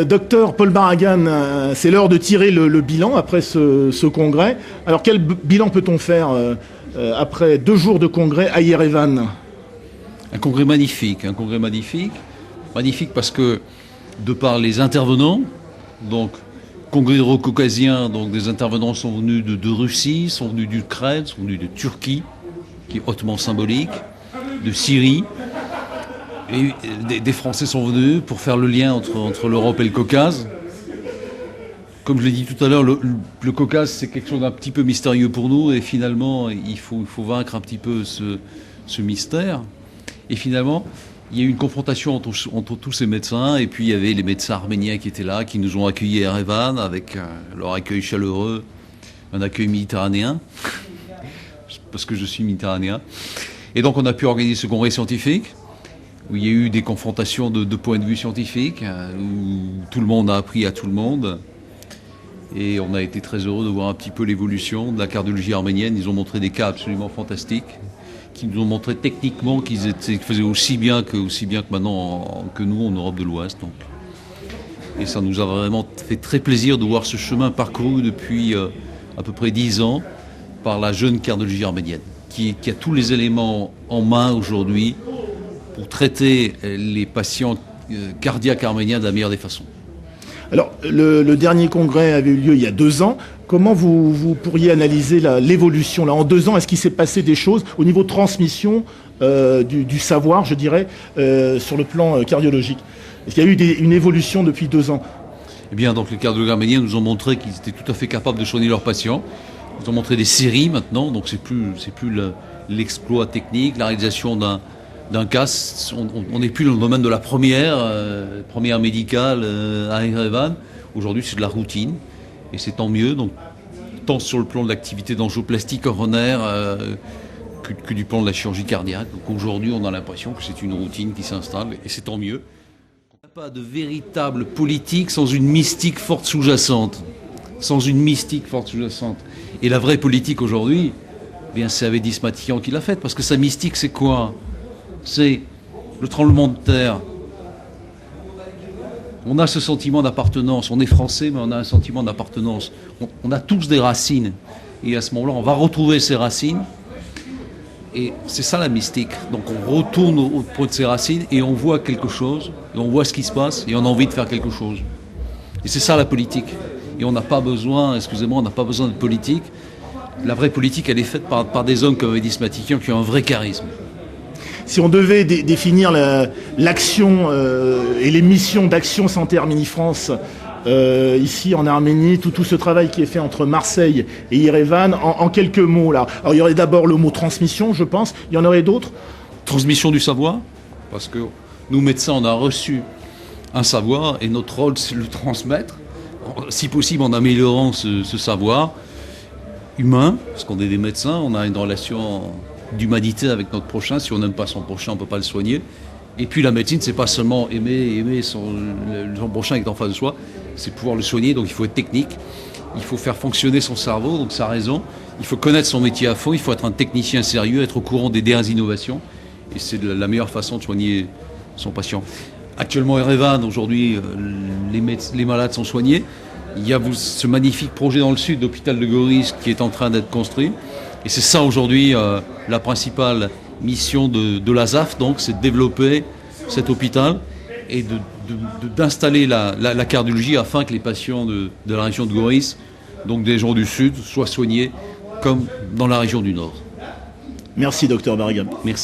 Docteur Paul Barragan, c'est l'heure de tirer le bilan après ce congrès. Alors quel bilan peut-on faire après 2 jours de congrès à Yerevan? Un congrès magnifique parce que de par les intervenants, donc congrès euro-caucasien, donc des intervenants sont venus de Russie, sont venus d'Ukraine, sont venus de Turquie, qui est hautement symbolique, de Syrie. Et des Français sont venus pour faire le lien entre l'Europe et le Caucase. Comme je l'ai dit tout à l'heure, le Caucase, c'est quelque chose d'un petit peu mystérieux pour nous, et finalement, il faut vaincre un petit peu ce mystère. Et finalement, il y a eu une confrontation entre tous ces médecins, et puis il y avait les médecins arméniens qui étaient là, qui nous ont accueillis à Erevan, avec leur accueil chaleureux, un accueil méditerranéen, parce que je suis méditerranéen. Et donc on a pu organiser ce congrès scientifique, où il y a eu des confrontations de points de vue scientifiques, où tout le monde a appris à tout le monde. Et on a été très heureux de voir un petit peu l'évolution de la cardiologie arménienne. Ils ont montré des cas absolument fantastiques, qui nous ont montré techniquement qu'ils faisaient aussi bien que maintenant que nous en Europe de l'Ouest. Donc. Et ça nous a vraiment fait très plaisir de voir ce chemin parcouru depuis à peu près 10 ans par la jeune cardiologie arménienne, qui a tous les éléments en main aujourd'hui pour traiter les patients cardiaques arméniens de la meilleure des façons. Alors, le dernier congrès avait eu lieu il y a 2 ans. Comment vous pourriez analyser l'évolution là, en 2 ans? Est-ce qu'il s'est passé des choses au niveau de transmission du savoir, je dirais, sur le plan cardiologique? Est-ce qu'il y a eu une évolution depuis 2 ans? Eh bien, donc les cardiologues arméniens nous ont montré qu'ils étaient tout à fait capables de soigner leurs patients. Ils ont montré des séries maintenant, donc c'est plus l'exploit technique, la réalisation d'un cas. On n'est plus dans le domaine de la première médicale à Erevan. Aujourd'hui, c'est de la routine, et c'est tant mieux. Donc, tant sur le plan de l'activité d'angioplastie coronaire que du plan de la chirurgie cardiaque. Donc aujourd'hui, on a l'impression que c'est une routine qui s'installe, et c'est tant mieux. Il n'y a pas de véritable politique sans une mystique forte sous-jacente. Et la vraie politique aujourd'hui, eh bien, c'est Avedis Matillon qui l'a faite, parce que sa mystique, c'est quoi? C'est le tremblement de terre. On a ce sentiment d'appartenance. On est français, mais on a un sentiment d'appartenance. On a tous des racines. Et à ce moment-là, on va retrouver ces racines. Et c'est ça la mystique. Donc on retourne au point de ces racines et on voit quelque chose. Et on voit ce qui se passe et on a envie de faire quelque chose. Et c'est ça la politique. Et on n'a pas besoin, on n'a pas besoin de politique. La vraie politique, elle est faite par des hommes comme Avedis Matillon qui ont un vrai charisme. Si on devait définir l'action et les missions d'Action Santé Arménie France ici en Arménie, tout ce travail qui est fait entre Marseille et Yerevan, en quelques mots là. Alors il y aurait d'abord le mot transmission, je pense. Il y en aurait d'autres? Transmission du savoir, parce que nous médecins, on a reçu un savoir et notre rôle, c'est de le transmettre, si possible en améliorant ce savoir humain, parce qu'on est des médecins, on a une relation d'humanité avec notre prochain. Si on n'aime pas son prochain, on ne peut pas le soigner. Et puis la médecine, c'est pas seulement aimer son prochain qui est en face de soi, c'est pouvoir le soigner. Donc il faut être technique, il faut faire fonctionner son cerveau, donc sa raison, il faut connaître son métier à fond, il faut être un technicien sérieux, être au courant des dernières innovations, et c'est la meilleure façon de soigner son patient. Actuellement à Erevan, aujourd'hui, les malades sont soignés. Il y a ce magnifique projet dans le sud d'hôpital de Goris qui est en train d'être construit. Et c'est ça aujourd'hui la principale mission de l'ASAF, donc c'est de développer cet hôpital et d'installer la cardiologie afin que les patients de la région de Goris, donc des gens du sud, soient soignés comme dans la région du nord. Merci docteur Barragan. Merci.